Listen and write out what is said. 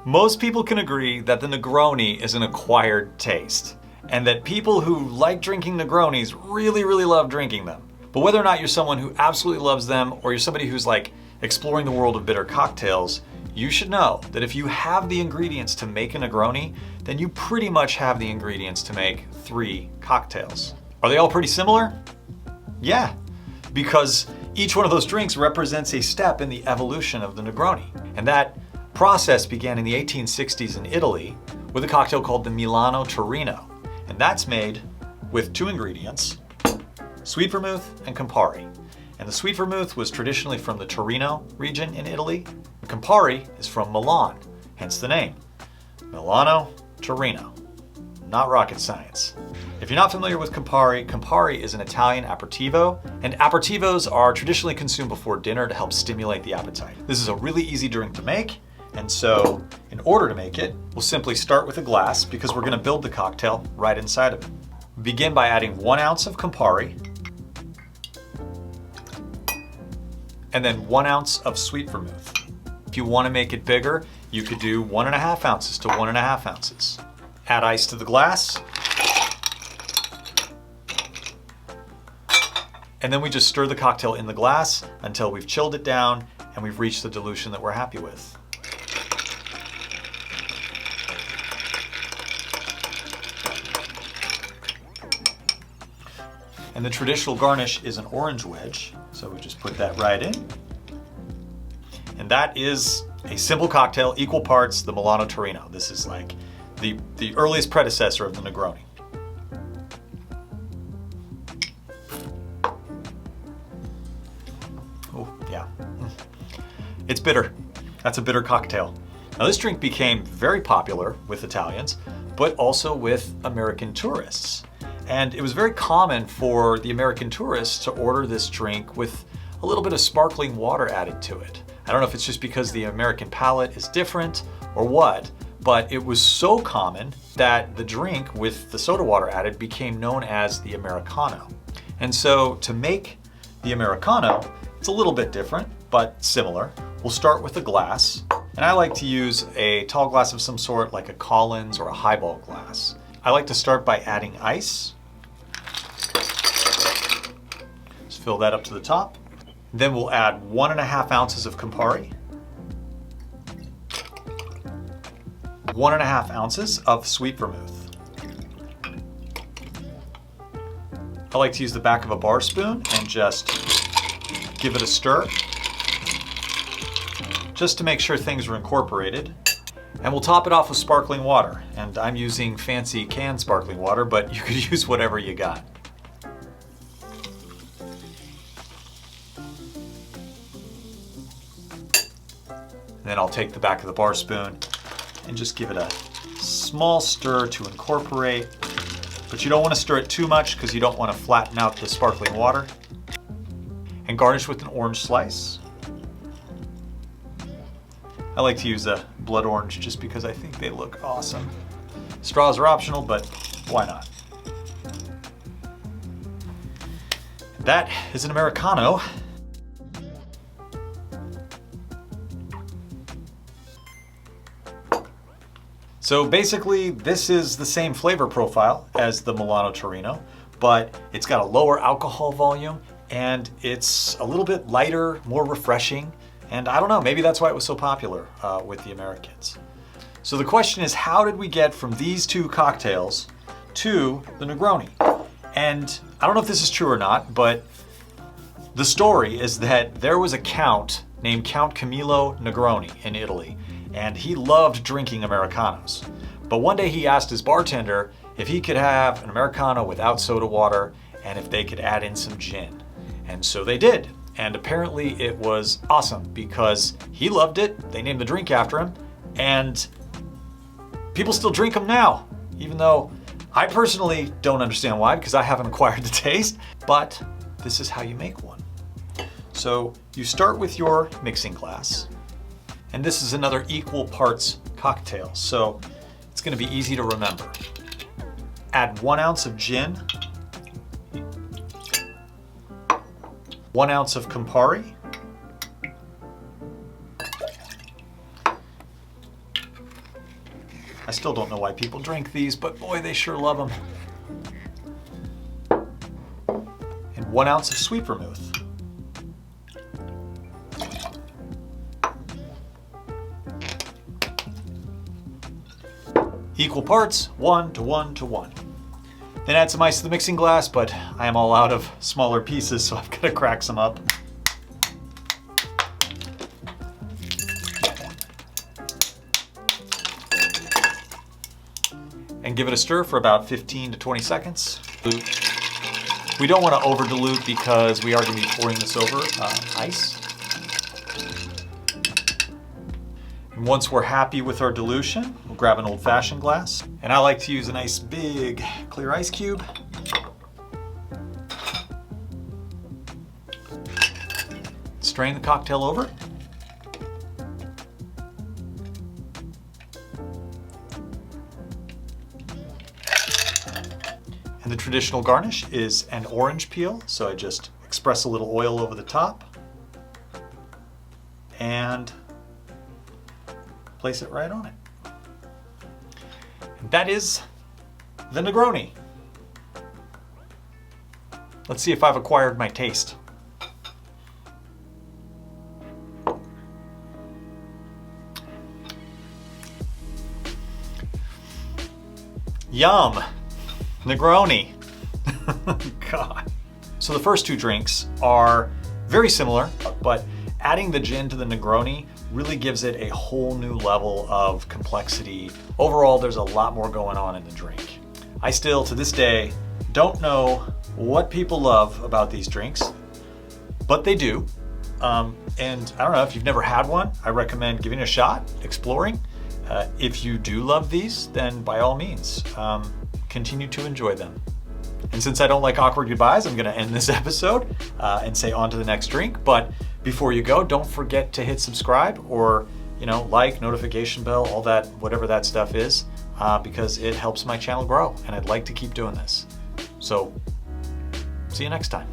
Most people can agree that the Negroni is an acquired taste, and that people who like drinking Negronis really, really love drinking them. But whether or not you're someone who absolutely loves them, or you're somebody who's like exploring the world of bitter cocktails, you should know that if you have the ingredients to make a Negroni, then you pretty much have the ingredients to make 3 cocktails. Are they all pretty similar? Yeah, because each one of those drinks represents a step in the evolution of the Negroni. And that process began in the 1860s in Italy with a cocktail called the Milano Torino. And that's made with 2 ingredients, sweet vermouth and Campari. And the sweet vermouth was traditionally from the Torino region in Italy. The Campari is from Milan, hence the name. Milano Torino. Not rocket science. If you're not familiar with Campari, Campari is an Italian aperitivo, and aperitivos are traditionally consumed before dinner to help stimulate the appetite. This is a really easy drink to make, and so in order to make it, we'll simply start with a glass because we're going to build the cocktail right inside of it. Begin by adding 1 ounce of Campari, and then 1 ounce of sweet vermouth. If you want to make it bigger, you could do 1.5 ounces to 1.5 ounces. Add ice to the glass. And then we just stir the cocktail in the glass until we've chilled it down and we've reached the dilution that we're happy with. And the traditional garnish is an orange wedge, so we just put that right in. And that is a simple cocktail, equal parts the Milano Torino. This is like the earliest predecessor of the Negroni. Oh, yeah. It's bitter. That's a bitter cocktail. Now this drink became very popular with Italians, but also with American tourists. And it was very common for the American tourists to order this drink with a little bit of sparkling water added to it. I don't know if it's just because the American palate is different or what, but it was so common that the drink with the soda water added became known as the Americano. And so to make the Americano, it's a little bit different, but similar. We'll start with a glass, and I like to use a tall glass of some sort, like a Collins or a highball glass. I like to start by adding ice. Just fill that up to the top. Then we'll add 1.5 ounces of Campari, 1.5 ounces of sweet vermouth. I like to use the back of a bar spoon and just give it a stir, just to make sure things are incorporated. And we'll top it off with sparkling water. And I'm using fancy canned sparkling water, but you could use whatever you got. And then I'll take the back of the bar spoon and just give it a small stir to incorporate. But you don't want to stir it too much because you don't want to flatten out the sparkling water. And garnish with an orange slice. I like to use a blood orange just because I think they look awesome. Straws are optional, but why not? That is an Americano. So basically, this is the same flavor profile as the Milano Torino, but it's got a lower alcohol volume and it's a little bit lighter, more refreshing. And I don't know, maybe that's why it was so popular with the Americans. So the question is, how did we get from these 2 cocktails to the Negroni? And I don't know if this is true or not, but the story is that there was a count named Count Camillo Negroni in Italy, and he loved drinking Americanos. But one day he asked his bartender if he could have an Americano without soda water and if they could add in some gin. And so they did. And apparently it was awesome because he loved it. They named the drink after him, and people still drink them now, even though I personally don't understand why, because I haven't acquired the taste, but this is how you make one. So you start with your mixing glass, and this is another equal parts cocktail, so it's going to be easy to remember. Add 1 ounce of gin, 1 ounce of Campari, I still don't know why people drink these, but boy, they sure love them. And 1 ounce of sweet vermouth. Equal parts, 1 to 1 to 1. Then add some ice to the mixing glass, but I am all out of smaller pieces, so I've got to crack some up. And give it a stir for about 15 to 20 seconds. We don't want to over dilute because we are going to be pouring this over ice. And once we're happy with our dilution, we'll grab an old-fashioned glass. And I like to use a nice big clear ice cube. Strain the cocktail over. And the traditional garnish is an orange peel, so I just express a little oil over the top and place it right on it. And that is the Negroni. Let's see if I've acquired my taste. Yum! Negroni. God. So the first two drinks are very similar, but adding the gin to the Negroni really gives it a whole new level of complexity. Overall, there's a lot more going on in the drink. I still, to this day, don't know what people love about these drinks, but they do. And I don't know, if you've never had one, I recommend giving it a shot, exploring. If you do love these, then by all means, continue to enjoy them. And since I don't like awkward goodbyes, I'm gonna end this episode and say on to the next drink. But before you go, don't forget to hit subscribe or, like, notification bell, all that, whatever that stuff is, because it helps my channel grow and I'd like to keep doing this. So see you next time.